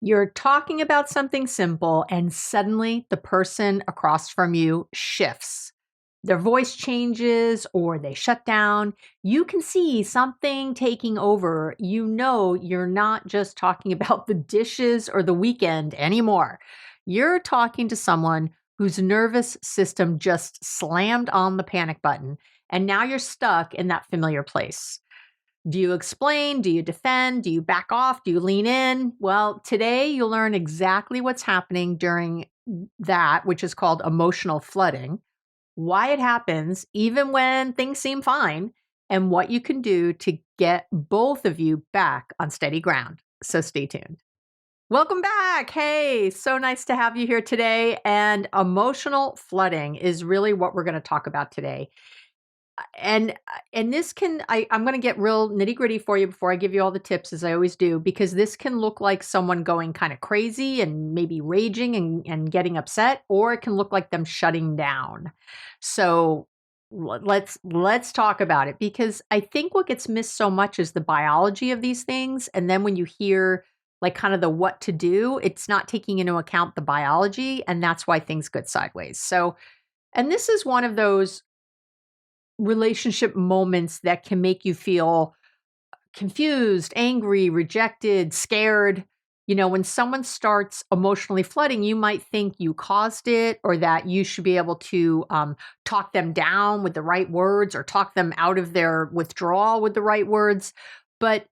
You're talking about something simple, and suddenly the person across from you shifts. Their voice changes or they shut down. You can see something taking over. You know you're not just talking about the dishes or the weekend anymore. You're talking to someone whose nervous system just slammed on the panic button, and now you're stuck in that familiar place. Do you explain? Do you defend? Do you back off? Do you lean in? Well, today you'll learn exactly what's happening during that, which is called emotional flooding, why it happens even when things seem fine, and what you can do to get both of you back on steady ground. So stay tuned. Welcome back. Hey, so nice to have you here today. And emotional flooding is really what we're going to talk about today. And this can I'm going to get real nitty gritty for you before I give you all the tips, as I always do, because this can look like someone going kind of crazy and maybe raging and getting upset, or it can look like them shutting down. So let's talk about it, because I think what gets missed so much is the biology of these things, and then when you hear like kind of the what to do, it's not taking into account the biology, and that's why things get sideways. So, and this is one of those relationship moments that can make you feel confused, angry, rejected, scared. You know, when someone starts emotionally flooding, you might think you caused it, or that you should be able to talk them down with the right words, or talk them out of their withdrawal with the right words. But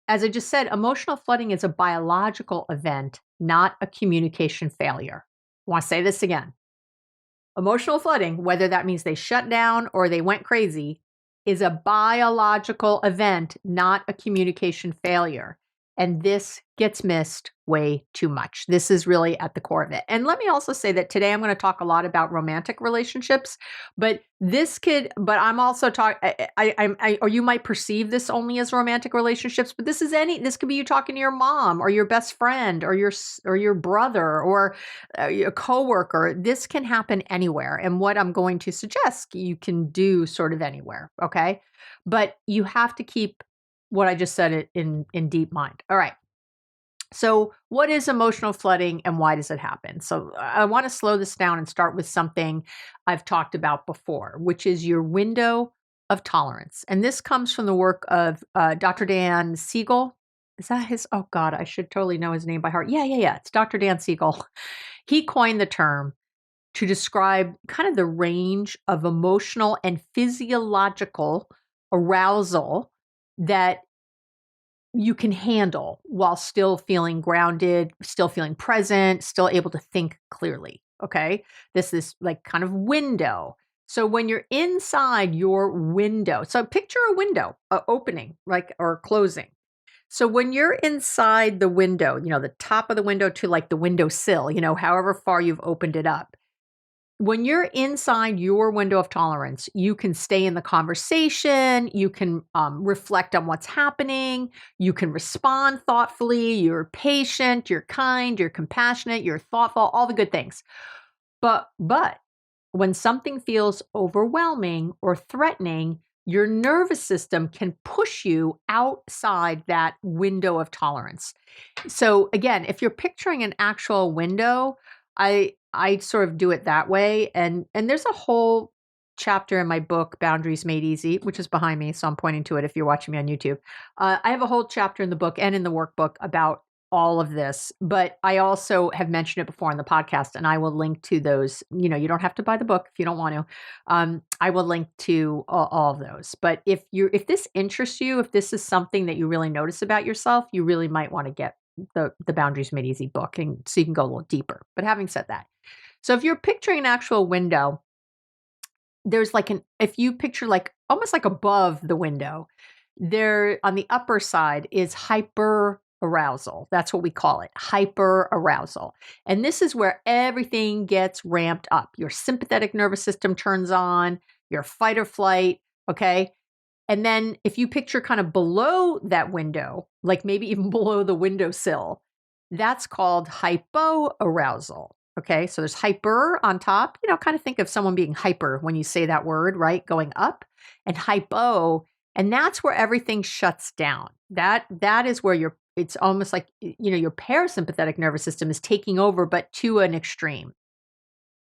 as I just said, emotional flooding is a biological event, not a communication failure. I want to say this again. Emotional flooding, whether that means they shut down or they went crazy, is a biological event, not a communication failure. And this gets missed way too much. This is really at the core of it. And let me also say that today I'm going to talk a lot about romantic relationships, but I'm also talking, or you might perceive this only as romantic relationships, but this could be you talking to your mom or your best friend or your brother or a coworker. This can happen anywhere. And what I'm going to suggest you can do sort of anywhere. Okay. But you have to keep what I just said in deep mind. All right. So what is emotional flooding and why does it happen? So I want to slow this down and start with something I've talked about before, which is your window of tolerance. And this comes from the work of Dr. Dan Siegel. Is that his? Oh God, I should totally know his name by heart. Yeah. It's Dr. Dan Siegel. He coined the term to describe kind of the range of emotional and physiological arousal that you can handle while still feeling grounded, still feeling present, still able to think clearly. Okay. This is like kind of window. So when you're inside your window, so picture a window opening, like, or closing. So when you're inside the window, the top of the window to like the window sill, however far you've opened it up, when you're inside your window of tolerance, you can stay in the conversation, you can reflect on what's happening, you can respond thoughtfully, you're patient, you're kind, you're compassionate, you're thoughtful, all the good things. But when something feels overwhelming or threatening, your nervous system can push you outside that window of tolerance. So again, if you're picturing an actual window, I sort of do it that way. And there's a whole chapter in my book, Boundaries Made Easy, which is behind me. So I'm pointing to it if you're watching me on YouTube. I have a whole chapter in the book and in the workbook about all of this, but I also have mentioned it before on the podcast, and I will link to those. You don't have to buy the book if you don't want to. I will link to all of those. But if this interests you, if this is something that you really notice about yourself, you really might want to get the Boundaries Made Easy book, and so you can go a little deeper. But having said that, so if you're picturing an actual window, there's if you picture like almost like above the window, there on the upper side is hyperarousal. That's what we call it, hyperarousal. And this is where everything gets ramped up. Your sympathetic nervous system turns on, your fight or flight, okay? And then if you picture kind of below that window, like maybe even below the windowsill, that's called hypoarousal. Okay, so there's hyper on top, kind of think of someone being hyper when you say that word, right? Going up, and hypo, and that's where everything shuts down. That is where it's almost like, your parasympathetic nervous system is taking over, but to an extreme.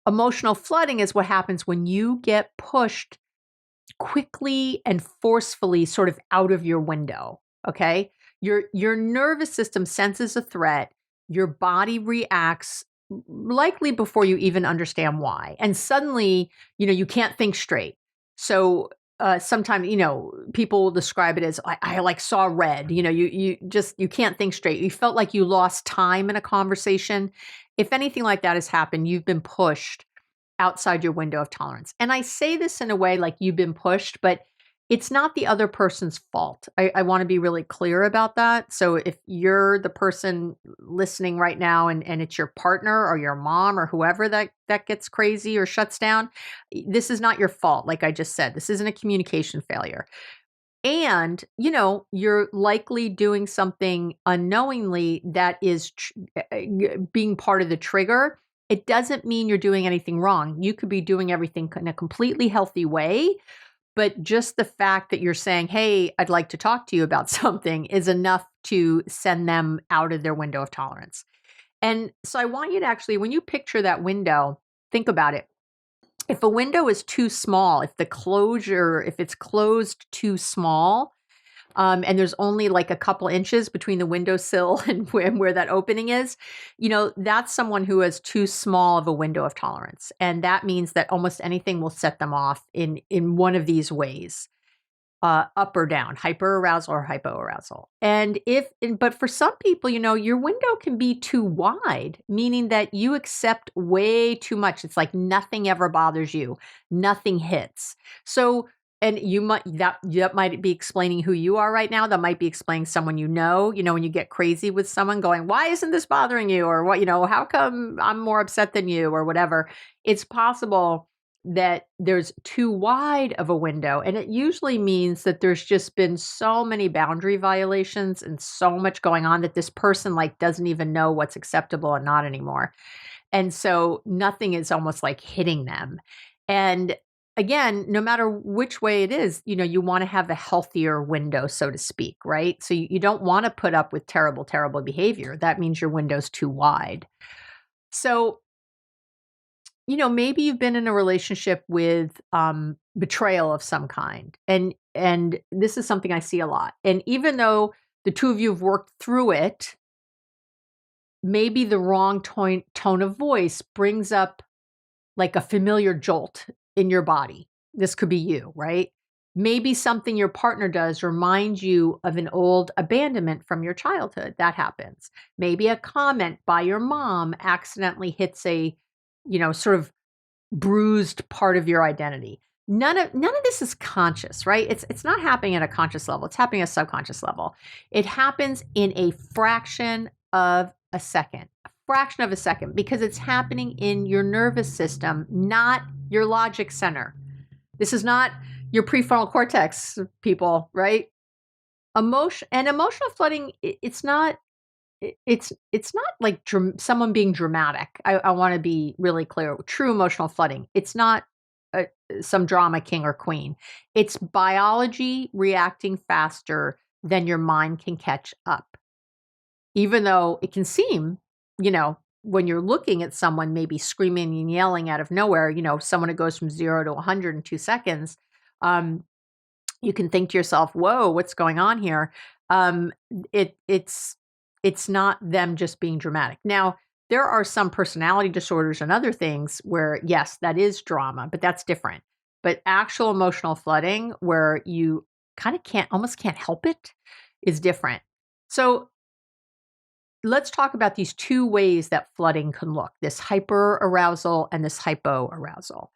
Emotional flooding is what happens when you get pushed quickly and forcefully sort of out of your window, okay? Your nervous system senses a threat, your body reacts likely before you even understand why. And suddenly, you can't think straight. So sometimes, people will describe it as I like saw red. You can't think straight. You felt like you lost time in a conversation. If anything like that has happened, you've been pushed outside your window of tolerance. And I say this in a way like you've been pushed, but it's not the other person's fault. I want to be really clear about that. So if you're the person listening right now and it's your partner or your mom or whoever that gets crazy or shuts down, this is not your fault. Like I just said, this isn't a communication failure. And, you're likely doing something unknowingly that is being part of the trigger. It doesn't mean you're doing anything wrong. You could be doing everything in a completely healthy way, but just the fact that you're saying, "Hey, I'd like to talk to you about something," is enough to send them out of their window of tolerance. And so I want you to actually, when you picture that window, think about it. If a window is too small, if it's closed too small, and there's only like a couple inches between the windowsill and where that opening is, that's someone who has too small of a window of tolerance. And that means that almost anything will set them off in one of these ways. Up or down, hyperarousal or hypoarousal. But for some people, your window can be too wide, meaning that you accept way too much. It's like nothing ever bothers you, nothing hits. So, and that might be explaining who you are right now. That might be explaining someone when you get crazy with someone going, why isn't this bothering you? Or what, how come I'm more upset than you or whatever. It's possible that there's too wide of a window. And it usually means that there's just been so many boundary violations and so much going on that this person doesn't even know what's acceptable and not anymore. And so nothing is almost like hitting them. And again, no matter which way it is, you want to have a healthier window, so to speak, right? So you don't want to put up with terrible, terrible behavior. That means your window's too wide. So maybe you've been in a relationship with betrayal of some kind. And this is something I see a lot. And even though the two of you have worked through it, maybe the wrong tone of voice brings up like a familiar jolt in your body. This could be you, right? Maybe something your partner does reminds you of an old abandonment from your childhood. That happens. Maybe a comment by your mom accidentally hits a, sort of bruised part of your identity. None of this is conscious, right? It's not happening at a conscious level. It's happening at a subconscious level. It happens in a fraction of a second. A fraction of a second, because it's happening in your nervous system, not your logic center. This is not your prefrontal cortex, people, right? Emotional flooding, it's not like someone being dramatic. I want to be really clear. True emotional flooding. It's not some drama king or queen. It's biology reacting faster than your mind can catch up. Even though it can seem, when you're looking at someone maybe screaming and yelling out of nowhere, someone who goes from 0 to 100 in 2 seconds, you can think to yourself, whoa, what's going on here? It's not them just being dramatic. Now, there are some personality disorders and other things where, yes, that is drama, but that's different. But actual emotional flooding where you kind of almost can't help it is different. So let's talk about these two ways that flooding can look, this hyperarousal and this hypoarousal.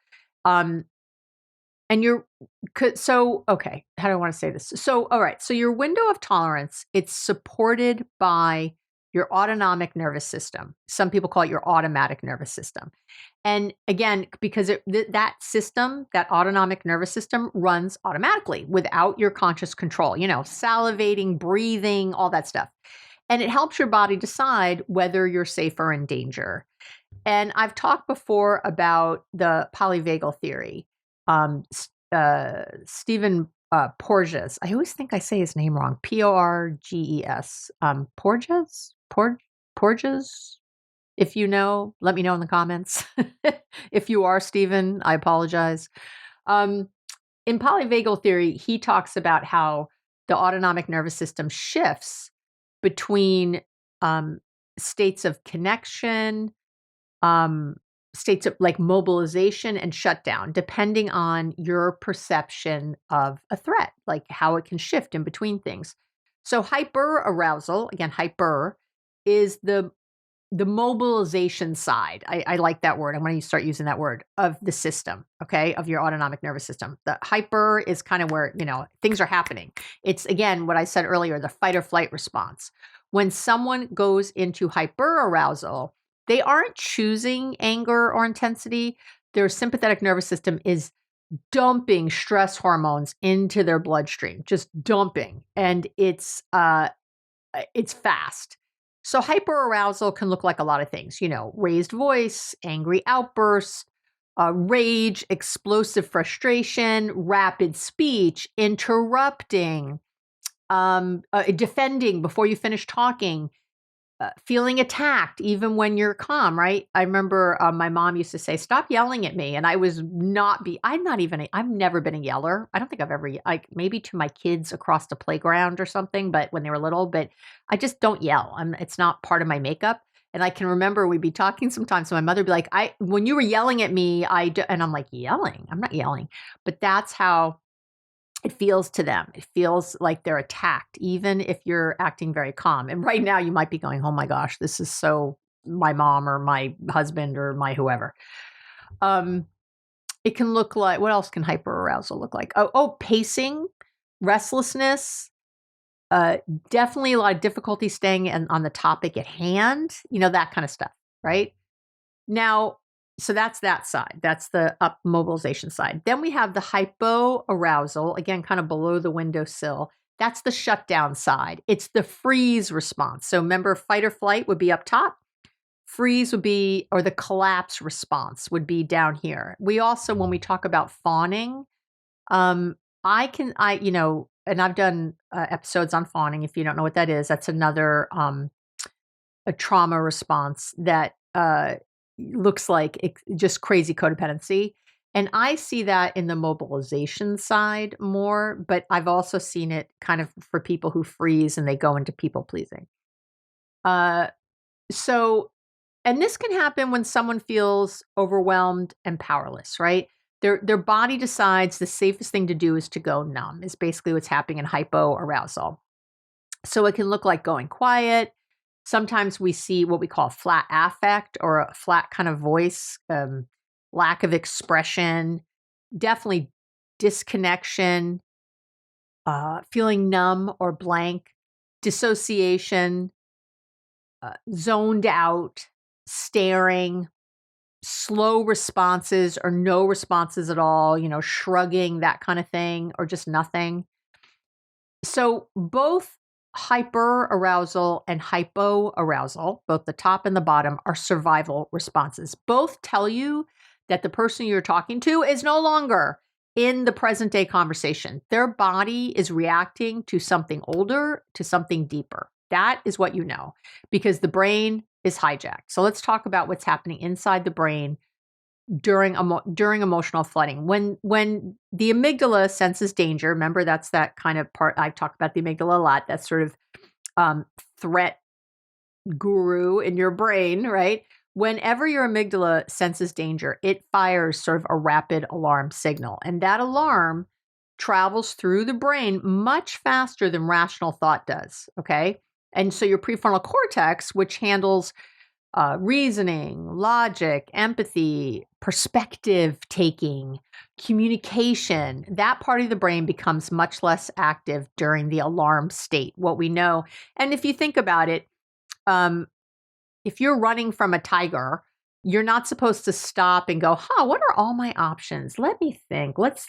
Okay, how do I want to say this? So, all right, so your window of tolerance, it's supported by your autonomic nervous system. Some people call it your automatic nervous system. And again, because that autonomic nervous system runs automatically without your conscious control, salivating, breathing, all that stuff. And it helps your body decide whether you're safe or in danger. And I've talked before about the polyvagal theory. Stephen Porges. I always think I say his name wrong. Porges. Porges. If you know, let me know in the comments. If you are Stephen, I apologize. In polyvagal theory, he talks about how the autonomic nervous system shifts between states of connection, states of like mobilization and shutdown, depending on your perception of a threat, like how it can shift in between things. So hyperarousal, again, hyper, is the mobilization side. I like that word. I'm going to start using that word of the system, okay, of your autonomic nervous system. The hyper is kind of where, things are happening. It's, again, what I said earlier, the fight or flight response. When someone goes into hyperarousal, they aren't choosing anger or intensity. Their sympathetic nervous system is dumping stress hormones into their bloodstream, just dumping. And it's fast. So hyperarousal can look like a lot of things, raised voice, angry outbursts, rage, explosive frustration, rapid speech, interrupting, defending before you finish talking, feeling attacked even when you're calm, right? I remember my mom used to say, "Stop yelling at me." And I've never been a yeller. I don't think I've ever, like maybe to my kids across the playground or something, but when they were little, but I just don't yell. It's not part of my makeup. And I can remember we'd be talking sometimes. So my mother would be like, when you were yelling at me, and I'm like, yelling? I'm not yelling. But that's how it feels to them. It feels like they're attacked, even if you're acting very calm. And right now you might be going, "Oh my gosh, this is so my mom or my husband or my whoever." It can look like, what else can hyperarousal look like? Pacing, restlessness, definitely a lot of difficulty staying on the topic at hand, that kind of stuff, right? Now, so that's that side. That's the up mobilization side. Then we have the hypoarousal, again, kind of below the windowsill. That's the shutdown side. It's the freeze response. So remember, fight or flight would be up top. Freeze would be, or the collapse response would be down here. We also, when we talk about fawning, and I've done episodes on fawning. If you don't know what that is, that's another a trauma response that looks like just crazy codependency. And I see that in the mobilization side more, but I've also seen it kind of for people who freeze and they go into people pleasing. And this can happen when someone feels overwhelmed and powerless, right? Their body decides the safest thing to do is to go numb, is basically what's happening in hypoarousal. So it can look like going quiet. Sometimes we see what we call flat affect or a flat kind of voice, lack of expression, definitely disconnection, feeling numb or blank, dissociation, zoned out, staring, slow responses or no responses at all, shrugging, that kind of thing, or just nothing. So both hyperarousal and hypoarousal, both the top and the bottom, are survival responses. Both tell you that the person you're talking to is no longer in the present day conversation. Their body is reacting to something older, to something deeper. That is what you know, because the brain is hijacked. So let's talk about what's happening inside the brain during emotional flooding. When the amygdala senses danger, remember that's that kind of part, I've talked about the amygdala a lot, that sort of threat guru in your brain, right? Whenever your amygdala senses danger, it fires sort of a rapid alarm signal. And that alarm travels through the brain much faster than rational thought does, okay? And so your prefrontal cortex, which handles reasoning, logic, empathy, perspective taking, communication, that part of the brain becomes much less active during the alarm state, what we know. And if you think about it, if you're running from a tiger, you're not supposed to stop and go, what are all my options? Let me think. Let's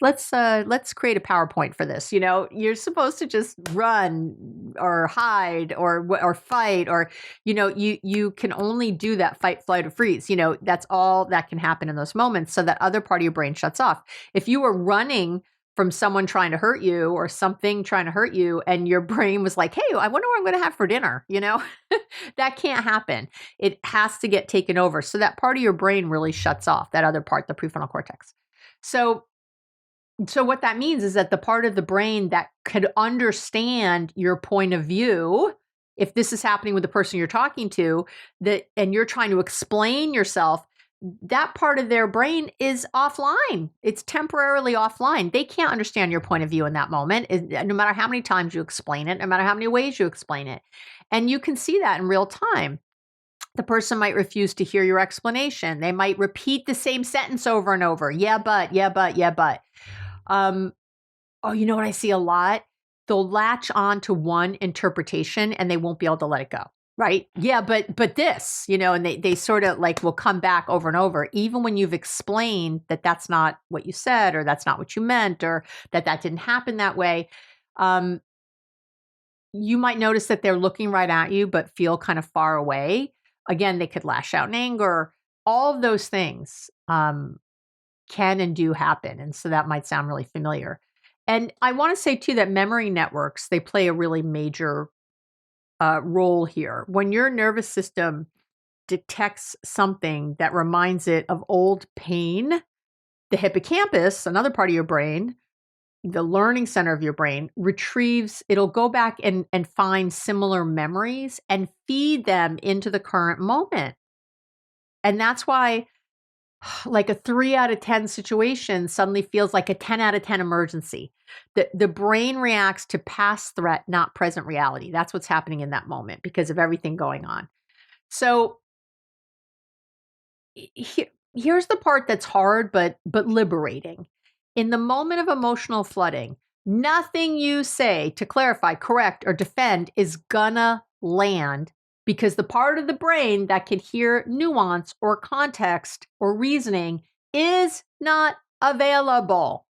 create a PowerPoint for this. You're supposed to just run or hide or fight, or, you can only do that fight, flight, or freeze. That's all that can happen in those moments. So that other part of your brain shuts off. If you were running from someone trying to hurt you or something trying to hurt you, and your brain was like, hey, I wonder what I'm going to have for dinner, That can't happen. It has to get taken over. So that part of your brain really shuts off, that other part, the prefrontal cortex. So what that means is that the part of the brain that could understand your point of view, if this is happening with the person you're talking to, and you're trying to explain yourself, that part of their brain is offline. It's temporarily offline. They can't understand your point of view in that moment, no matter how many times you explain it, no matter how many ways you explain it. And you can see that in real time. The person might refuse to hear your explanation. They might repeat the same sentence over and over. Yeah, but, yeah, but, yeah, but. You know what I see a lot? They'll latch on to one interpretation and they won't be able to let it go. Right. Yeah, but this, and they sort of like will come back over and over, even when you've explained that that's not what you said, or that's not what you meant, or that didn't happen that way. You might notice that they're looking right at you, but feel kind of far away. Again, they could lash out in anger. All of those things can and do happen. And so that might sound really familiar. And I want to say too that memory networks, they play a really major role here. When your nervous system detects something that reminds it of old pain, the hippocampus, another part of your brain, the learning center of your brain, it'll go back and find similar memories and feed them into the current moment. And that's why like a 3 out of 10 situation suddenly feels like a 10 out of 10 emergency. The brain reacts to past threat, not present reality. That's what's happening in that moment because of everything going on. So here's the part that's hard, but liberating. In the moment of emotional flooding, nothing you say to clarify, correct, or defend is gonna land, because the part of the brain that can hear nuance or context or reasoning is not available.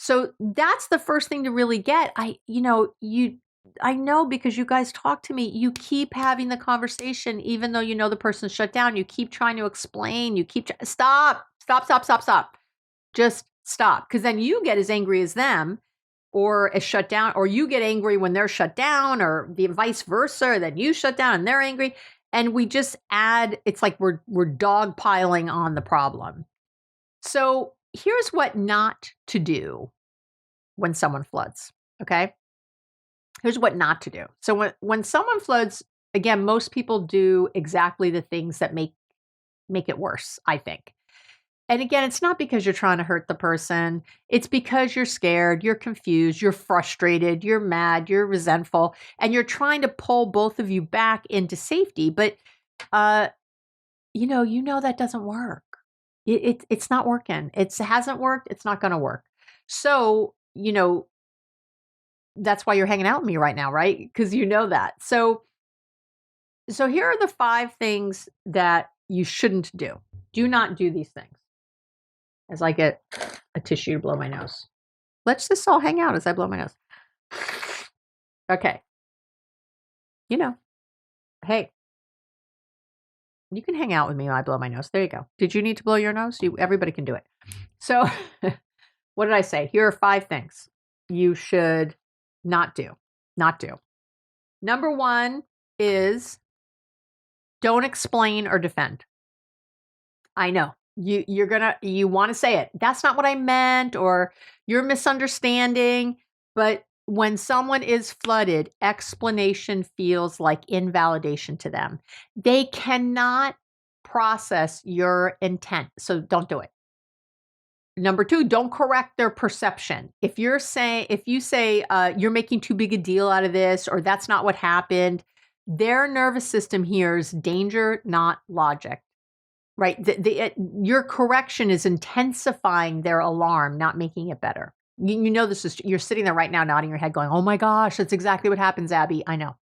So that's the first thing to really get. I know because you guys talk to me, you keep having the conversation, even though you know the person's shut down. You keep trying to explain. You keep, stop. Just stop. Because then you get as angry as them, or as shut down, or you get angry when they're shut down, or the vice versa. Then you shut down and they're angry. And we just add, it's like we're dogpiling on the problem. So here's what not to do when someone floods. Okay. Here's what not to do. So when someone floods, again, most people do exactly the things that make it worse, I think. And again, it's not because you're trying to hurt the person. It's because you're scared, you're confused, you're frustrated, you're mad, you're resentful, and you're trying to pull both of you back into safety. But, you know that doesn't work. It's not working. It hasn't worked. It's not going to work. So, that's why you're hanging out with me right now, right? Because you know that. So here are the 5 things that you shouldn't do. Do not do these things. As I get a tissue to blow my nose. Let's just all hang out as I blow my nose. Okay. Hey, you can hang out with me when I blow my nose. There you go. Did you need to blow your nose? Everybody can do it. So what did I say? Here are 5 things you should not do. Number 1 is don't explain or defend. I know. You want to say it. That's not what I meant, or you're misunderstanding. But when someone is flooded, explanation feels like invalidation to them. They cannot process your intent. So don't do it. Number 2, don't correct their perception. If you say you're making too big a deal out of this, or that's not what happened, their nervous system hears danger, not logic. Right. Your correction is intensifying their alarm, not making it better. You're sitting there right now nodding your head going, oh my gosh, that's exactly what happens, Abby. I know.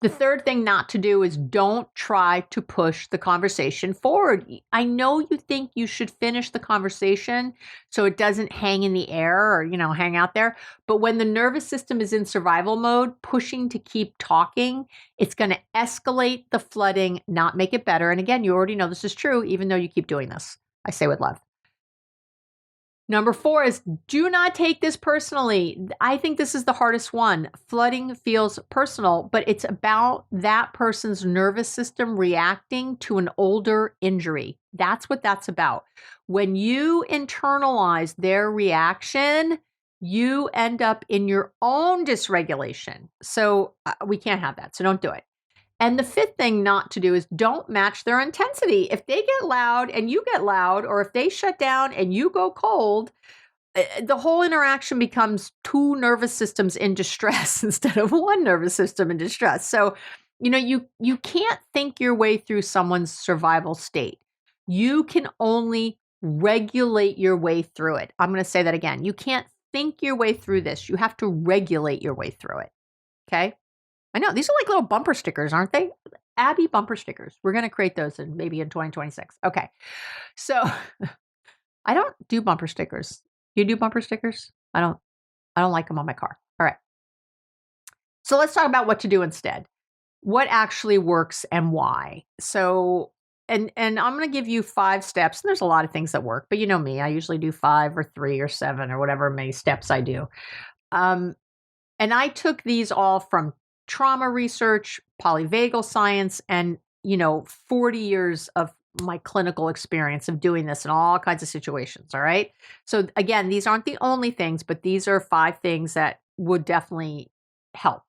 The third thing not to do is don't try to push the conversation forward. I know you think you should finish the conversation so it doesn't hang in the air or, hang out there. But when the nervous system is in survival mode, pushing to keep talking, it's going to escalate the flooding, not make it better. And again, you already know this is true, even though you keep doing this. I say with love. Number 4 is do not take this personally. I think this is the hardest one. Flooding feels personal, but it's about that person's nervous system reacting to an older injury. That's what that's about. When you internalize their reaction, you end up in your own dysregulation. So we can't have that. So don't do it. And the 5th thing not to do is don't match their intensity. If they get loud and you get loud, or if they shut down and you go cold, the whole interaction becomes 2 nervous systems in distress instead of 1 nervous system in distress. So, you can't think your way through someone's survival state. You can only regulate your way through it. I'm going to say that again. You can't think your way through this. You have to regulate your way through it. Okay? I know, these are like little bumper stickers, aren't they? Abby bumper stickers. We're going to create those maybe in 2026. Okay. So I don't do bumper stickers. You do bumper stickers? I don't like them on my car. All right. So let's talk about what to do instead. What actually works and why. So, and I'm going to give you 5 steps. And there's a lot of things that work, but you know me, I usually do 5 or 3 or 7 or whatever many steps I do. And I took these all from trauma research, polyvagal science, and 40 years of my clinical experience of doing this in all kinds of situations. All right. So again, these aren't the only things, but these are 5 things that would definitely help.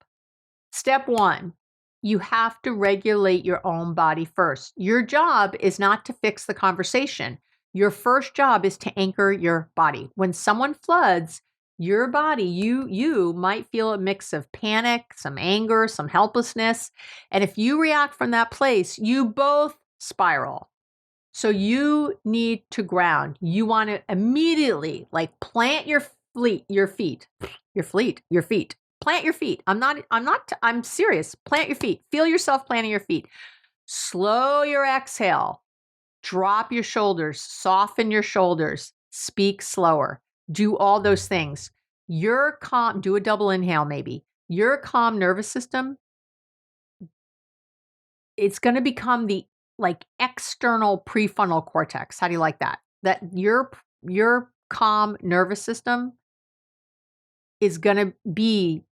Step 1, you have to regulate your own body first. Your job is not to fix the conversation. Your first job is to anchor your body. When someone floods, your body, you might feel a mix of panic, some anger, some helplessness. And if you react from that place, you both spiral. So you need to ground. You want to immediately plant your feet. Plant your feet. I'm serious. Plant your feet. Feel yourself planting your feet. Slow your exhale. Drop your shoulders. Soften your shoulders. Speak slower. Do all those things. Your calm, do a double inhale maybe. Your calm nervous system, it's going to become the external prefrontal cortex. How do you like that? That your calm nervous system is going to be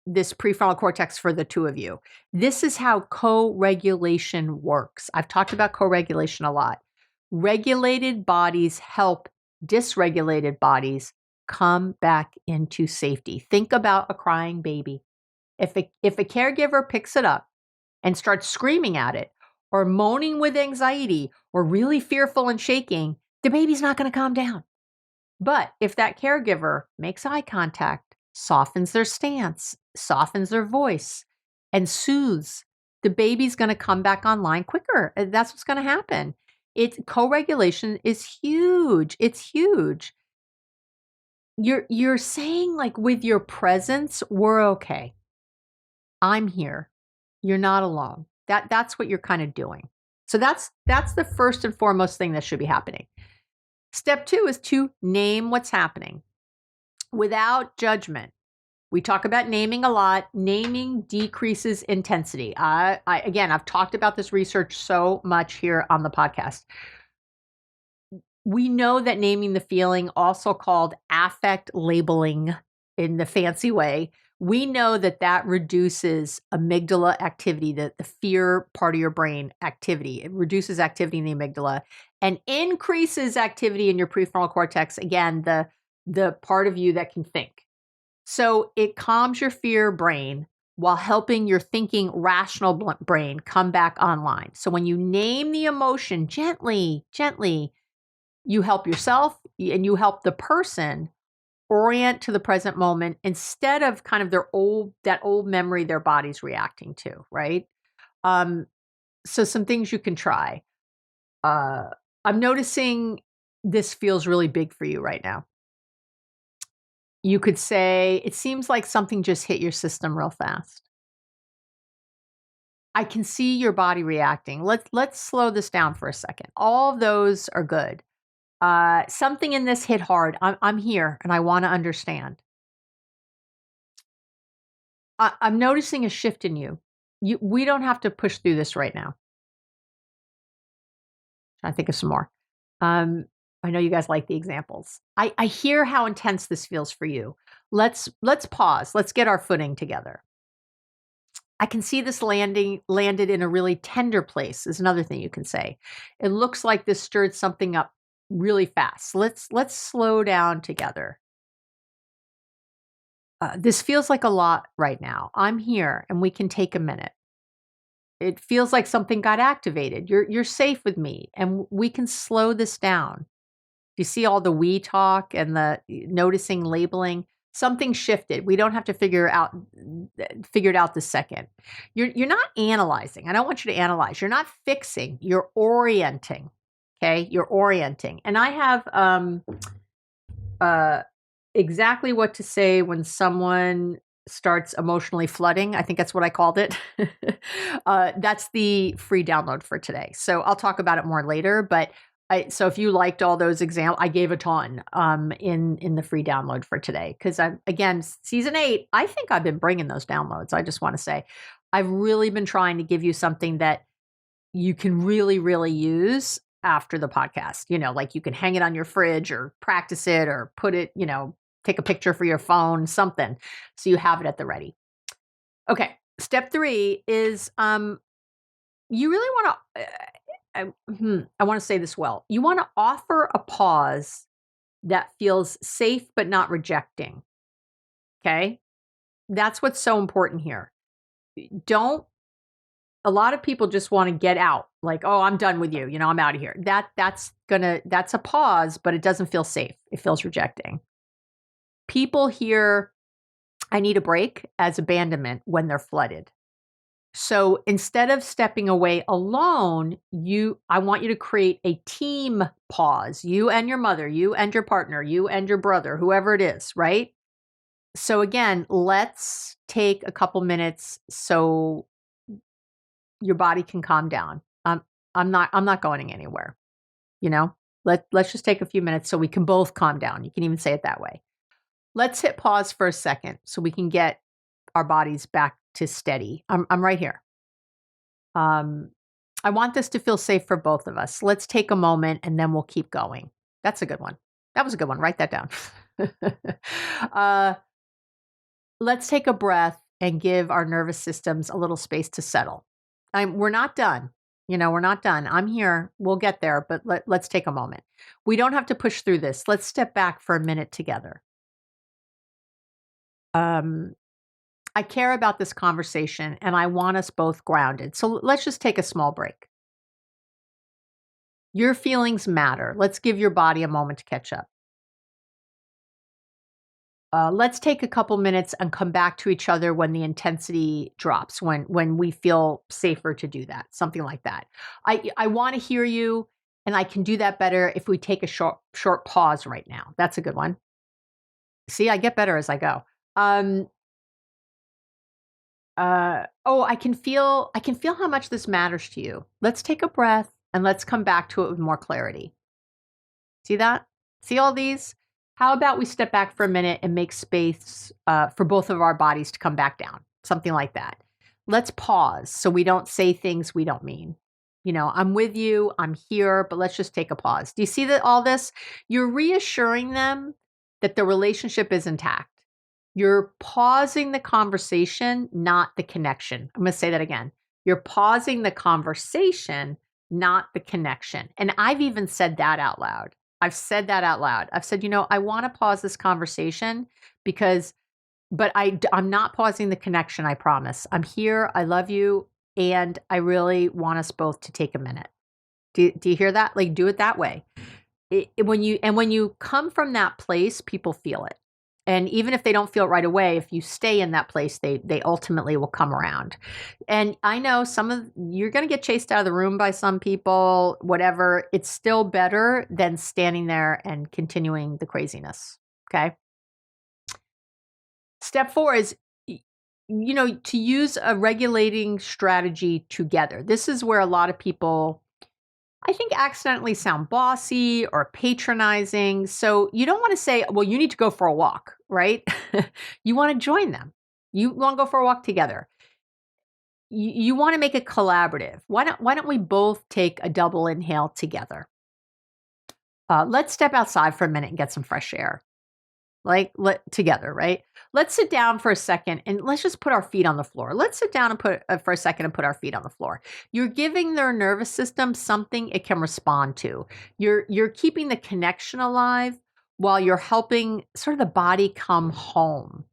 this prefrontal cortex for the 2 of you. This is how co-regulation works. I've talked about co-regulation a lot. Regulated bodies help dysregulated bodies come back into safety. Think about a crying baby. If a caregiver picks it up and starts screaming at it, or moaning with anxiety, or really fearful and shaking, the baby's not going to calm down. But if that caregiver makes eye contact, softens their stance, softens their voice, and soothes, the baby's going to come back online quicker. That's what's going to happen. Co-regulation is huge. It's huge. You're saying with your presence, we're okay. I'm here. You're not alone. That's what you're kind of doing. So that's the first and foremost thing that should be happening. Step 2 is to name what's happening without judgment. We talk about naming a lot. Naming decreases intensity. I've talked about this research so much here on the podcast. We know that naming the feeling, also called affect labeling in the fancy way, we know that reduces amygdala activity, the fear part of your brain activity. It reduces activity in the amygdala and increases activity in your prefrontal cortex. Again, the part of you that can think. So it calms your fear brain while helping your thinking rational brain come back online. So when you name the emotion gently, you help yourself and you help the person orient to the present moment instead of kind of that old memory their body's reacting to, right? So some things you can try. I'm noticing this feels really big for you right now. You could say, it seems like something just hit your system real fast. I can see your body reacting. Let's slow this down for a second. All of those are good. Something in this hit hard. I'm here and I want to understand. I'm noticing a shift in you. We don't have to push through this right now. I think of some more. I know you guys like the examples. I hear how intense this feels for you. Let's pause. Let's get our footing together. I can see this landed in a really tender place is another thing you can say. It looks like this stirred something up really fast. Let's slow down together. This feels like a lot right now. I'm here and we can take a minute. It feels like something got activated. You're safe with me and we can slow this down. You see all the we talk and the noticing labeling. Something shifted. We don't have to figure it out this second. You're not analyzing. I don't want you to analyze. You're not fixing. You're orienting. Okay, you're orienting. And I have exactly what to say when someone starts emotionally flooding. I think that's what I called it. That's the free download for today. So I'll talk about it more later. But so if you liked all those examples, I gave a ton in the free download for today. Because again, season 8, I think I've been bringing those downloads. I just want to say, I've really been trying to give you something that you can really, really use after the podcast. Like you can hang it on your fridge or practice it or put it, take a picture for your phone, something, so you have it at the ready. Okay, step 3 is you really want to. I want to say this well. You want to offer a pause that feels safe but not rejecting. Okay, that's what's so important here. A lot of people just want to get out, like, oh, I'm done with you. I'm out of here. That's a pause, but it doesn't feel safe. It feels rejecting. People hear, I need a break, as abandonment when they're flooded. So instead of stepping away alone, I want you to create a team pause. You and your mother, you and your partner, you and your brother, whoever it is, right? So again, let's take a couple minutes so your body can calm down. I'm not going anywhere. Let's just take a few minutes so we can both calm down. You can even say it that way. Let's hit pause for a second so we can get our bodies back to steady. I'm right here. I want this to feel safe for both of us. Let's take a moment and then we'll keep going. That's a good one. That was a good one. Write that down. Let's take a breath and give our nervous systems a little space to settle. We're not done. We're not done. I'm here. We'll get there, but let's take a moment. We don't have to push through this. Let's step back for a minute together. I care about this conversation and I want us both grounded. So let's just take a small break. Your feelings matter. Let's give your body a moment to catch up. Let's take a couple minutes and come back to each other when the intensity drops, when we feel safer to do that, something like that. I want to hear you, and I can do that better if we take a short pause right now. That's a good one. See, I get better as I go. I can feel how much this matters to you. Let's take a breath and let's come back to it with more clarity. See that? See all these? How about we step back for a minute and make space for both of our bodies to come back down? Something like that. Let's pause so we don't say things we don't mean. I'm with you, I'm here, but let's just take a pause. Do you see that all this? You're reassuring them that the relationship is intact. You're pausing the conversation, not the connection. I'm going to say that again. You're pausing the conversation, not the connection. And I've even said that out loud. I've said, I want to pause this conversation but I'm not pausing the connection, I promise. I'm here, I love you, and I really want us both to take a minute. Do you hear that? Like, do it that way. When you come from that place, people feel it. And even if they don't feel it right away, if you stay in that place, they ultimately will come around. And I know you're going to get chased out of the room by some people, whatever. It's still better than standing there and continuing the craziness. Okay. Step 4 is, to use a regulating strategy together. This is where a lot of people, I think, accidentally sound bossy or patronizing. So you don't want to say, well, you need to go for a walk, right? You want to join them. You want to go for a walk together. You want to make it collaborative. Why don't we both take a double inhale together? Let's step outside for a minute and get some fresh air. Together, right? Let's sit down for a second and let's just put our feet on the floor. Let's sit down and for a second and put our feet on the floor. You're giving their nervous system something it can respond to. You're keeping the connection alive while you're helping sort of the body come home.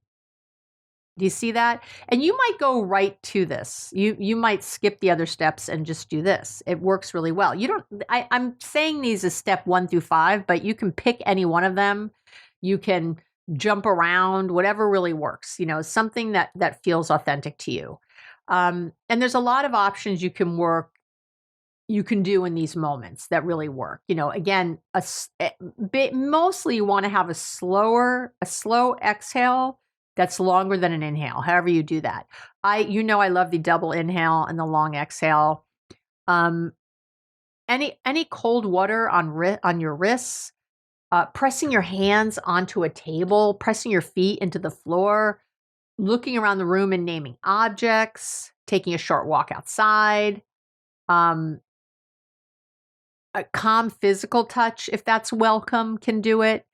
Do you see that? And you might go right to this. You might skip the other steps and just do this. It works really well. You don't I'm saying these as step 1 through 5, but you can pick any one of them. You can jump around, whatever really works, something that feels authentic to you. And there's a lot of options you can do in these moments that really work. Again, mostly you want to have a slow exhale that's longer than an inhale, however you do that. I love the double inhale and the long exhale. Any cold water on your wrists, pressing your hands onto a table, pressing your feet into the floor, looking around the room and naming objects, taking a short walk outside, a calm physical touch, if that's welcome, can do it.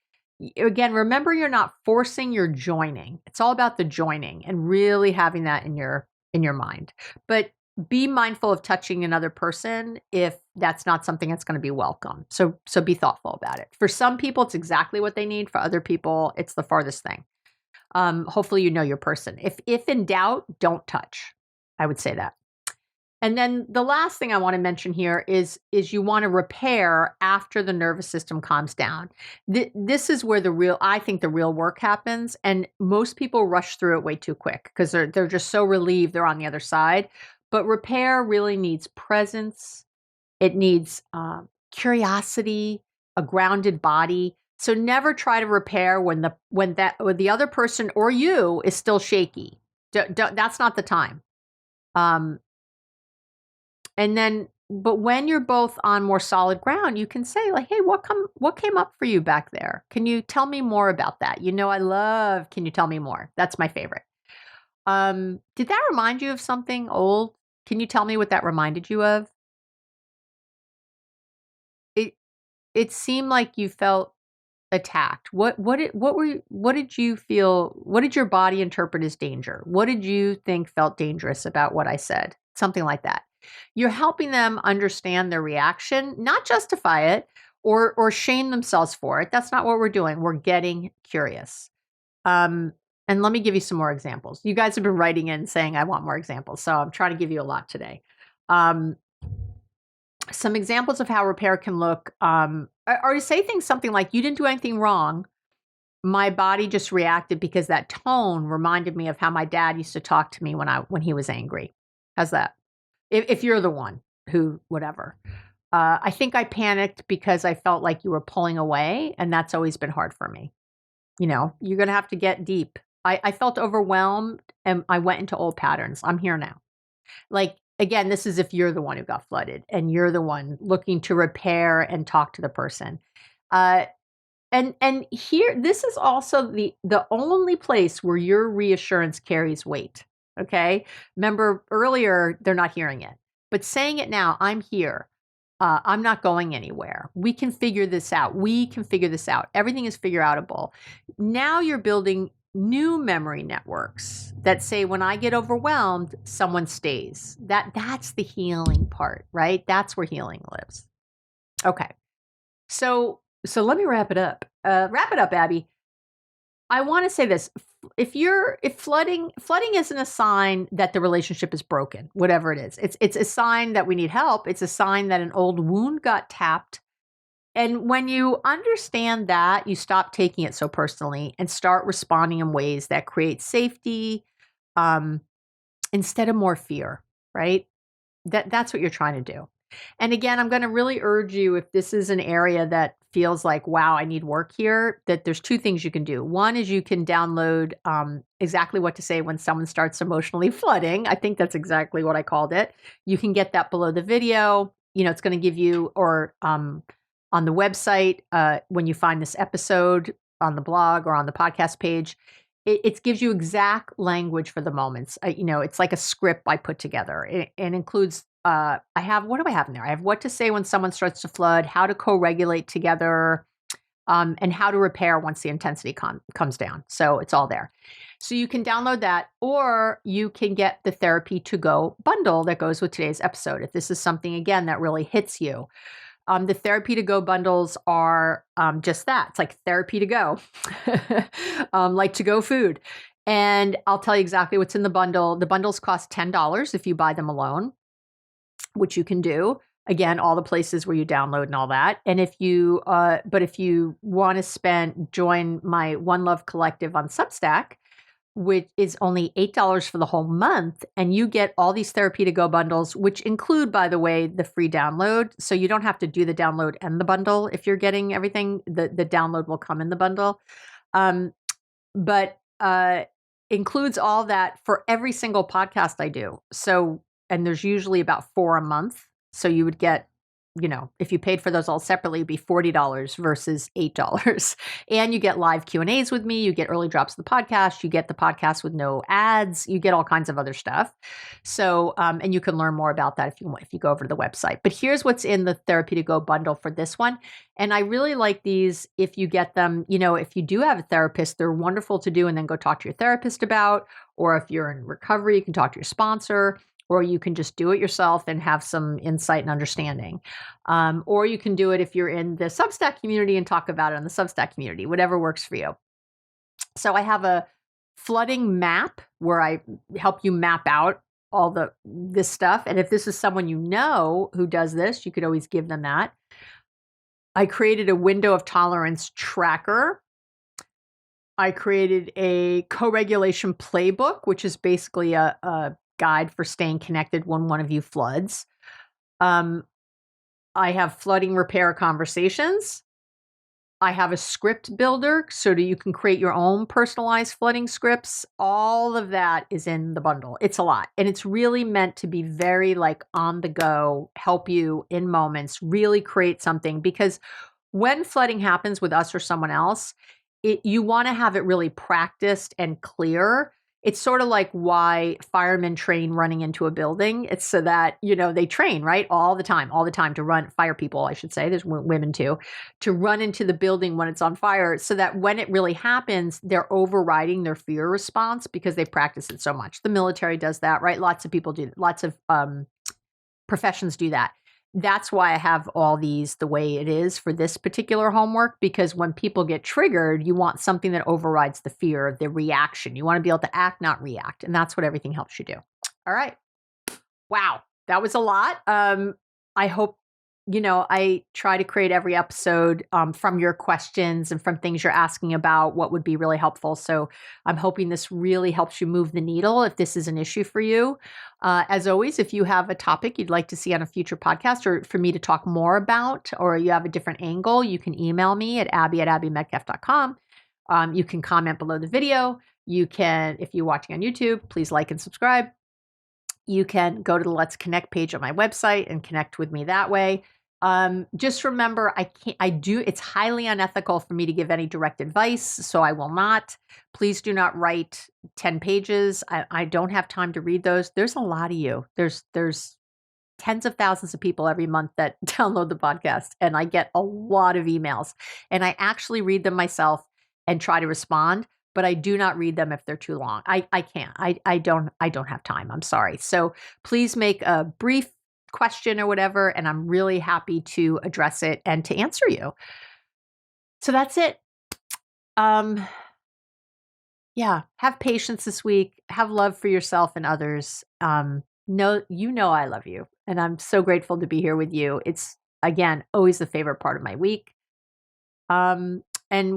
Again, remember, you're not forcing, you're joining. It's all about the joining and really having that in your mind. But be mindful of touching another person if that's not something that's going to be welcome. So be thoughtful about it. For some people, it's exactly what they need. For other people, it's the farthest thing. Hopefully you know your person. If in doubt, don't touch. I would say that. And then the last thing I want to mention here is you want to repair after the nervous system calms down. This is where I think the real work happens, and most people rush through it way too quick because they're just so relieved they're on the other side. But repair really needs presence. It needs curiosity, a grounded body. So never try to repair when the other person or you is still shaky. That's not the time. But when you're both on more solid ground, you can say like, hey, what came up for you back there? Can you tell me more about that? I love, can you tell me more? That's my favorite. Did that remind you of something old? Can you tell me what that reminded you of? It seemed like you felt attacked. What did you feel? What did your body interpret as danger? What did you think felt dangerous about what I said? Something like that. You're helping them understand their reaction, not justify it or shame themselves for it. That's not what we're doing. We're getting curious. And let me give you some more examples. You guys have been writing in saying I want more examples, so I'm trying to give you a lot today. Some examples of how repair can look are to say things something like, you didn't do anything wrong. My body just reacted because that tone reminded me of how my dad used to talk to me when he was angry. How's that? If you're the one who, whatever. I think I panicked because I felt like you were pulling away, and that's always been hard for me. You're going to have to get deep. I felt overwhelmed, and I went into old patterns. I'm here now. Again, this is if you're the one who got flooded, and you're the one looking to repair and talk to the person. And here, this is also the only place where your reassurance carries weight. Okay. Remember earlier, they're not hearing it, but saying it now, I'm here. I'm not going anywhere. We can figure this out. Everything is figure outable. Now you're building new memory networks that say, when I get overwhelmed, someone stays. That's the healing part, right? That's where healing lives. Okay. So let me wrap it up. Wrap it up, Abby. I want to say this. If flooding isn't a sign that the relationship is broken, whatever it is, it's a sign that we need help. It's a sign that an old wound got tapped. And when you understand that, you stop taking it so personally and start responding in ways that create safety, instead of more fear, right? That's what you're trying to do. And again, I'm going to really urge you, if this is an area that feels like, wow, I need work here, that there's two things you can do. One is you can download exactly what to say when someone starts emotionally flooding. I think that's exactly what I called it. You can get that below the video. It's going to give you, or on the website, when you find this episode on the blog or on the podcast page, it gives you exact language for the moments. It's like a script I put together. It includes I have, what do I have in there? I have what to say when someone starts to flood, how to co-regulate together, and how to repair once the intensity comes down. So it's all there. So you can download that, or you can get the Therapy to Go bundle that goes with today's episode. If this is something, again, that really hits you. The Therapy to Go bundles are just that. It's like therapy to go, like to go food. And I'll tell you exactly what's in the bundle. The bundles cost $10 if you buy them alone, which you can do. Again, all the places where you download and all that. And if you, but if you want to join my One Love Collective on Substack, which is only $8 for the whole month, and you get all these Therapy to Go bundles, which include, by the way, the free download. So you don't have to do the download and the bundle if you're getting everything. The download will come in the bundle, but includes all that for every single podcast I do. So, and there's usually about 4 a month. So you would get, if you paid for those all separately, it'd be $40 versus $8. And you get live Q&As with me. You get early drops of the podcast. You get the podcast with no ads. You get all kinds of other stuff. So, and you can learn more about that if you go over to the website. But here's what's in the Therapy to Go bundle for this one. And I really like these if you get them, if you do have a therapist, they're wonderful to do and then go talk to your therapist about. Or if you're in recovery, you can talk to your sponsor. Or you can just do it yourself and have some insight and understanding. Or you can do it if you're in the Substack community and talk about it in the Substack community, whatever works for you. So I have a flooding map where I help you map out all this stuff. And if this is someone who does this, you could always give them that. I created a window of tolerance tracker. I created a co-regulation playbook, which is basically a guide for staying connected when one of you floods. I have flooding repair conversations. I have a script builder so that you can create your own personalized flooding scripts. All of that is in the bundle. It's a lot. And it's really meant to be very on the go, help you in moments, really create something. Because when flooding happens with us or someone else, you want to have it really practiced and clear. It's sort of like why firemen train running into a building. It's so that, they train, right? All the time to run, fire people, I should say, there's women too, to run into the building when it's on fire so that when it really happens, they're overriding their fear response because they practice it so much. The military does that, right? Lots of people do, lots of professions do that. That's why I have all these the way it is for this particular homework, because when people get triggered, you want something that overrides the fear, the reaction. You want to be able to act, not react. And that's what everything helps you do. All right. Wow. That was a lot. I hope, I try to create every episode from your questions and from things you're asking about what would be really helpful. So I'm hoping this really helps you move the needle if this is an issue for you. As always, if you have a topic you'd like to see on a future podcast or for me to talk more about, or you have a different angle, you can email me at abby@abbymedcalf.com. You can comment below the video. You can, if you're watching on YouTube, please like and subscribe. You can go to the Let's Connect page on my website and connect with me that way. Just remember, it's highly unethical for me to give any direct advice, so I will not. Please do not write 10 pages. I don't have time to read those. There's a lot of you. There's tens of thousands of people every month that download the podcast, and I get a lot of emails, and I actually read them myself and try to respond, but I do not read them if they're too long. I can't. I don't have time. I'm sorry. So please make a brief question or whatever, and I'm really happy to address it and to answer you. So that's it. Yeah, have patience this week. Have love for yourself and others. I love you, and I'm so grateful to be here with you. It's, again, always the favorite part of my week. And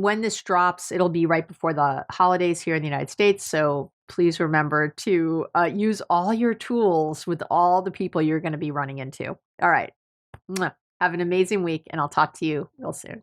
when this drops, it'll be right before the holidays here in the United States. So please remember to use all your tools with all the people you're going to be running into. All right. Have an amazing week, and I'll talk to you real soon.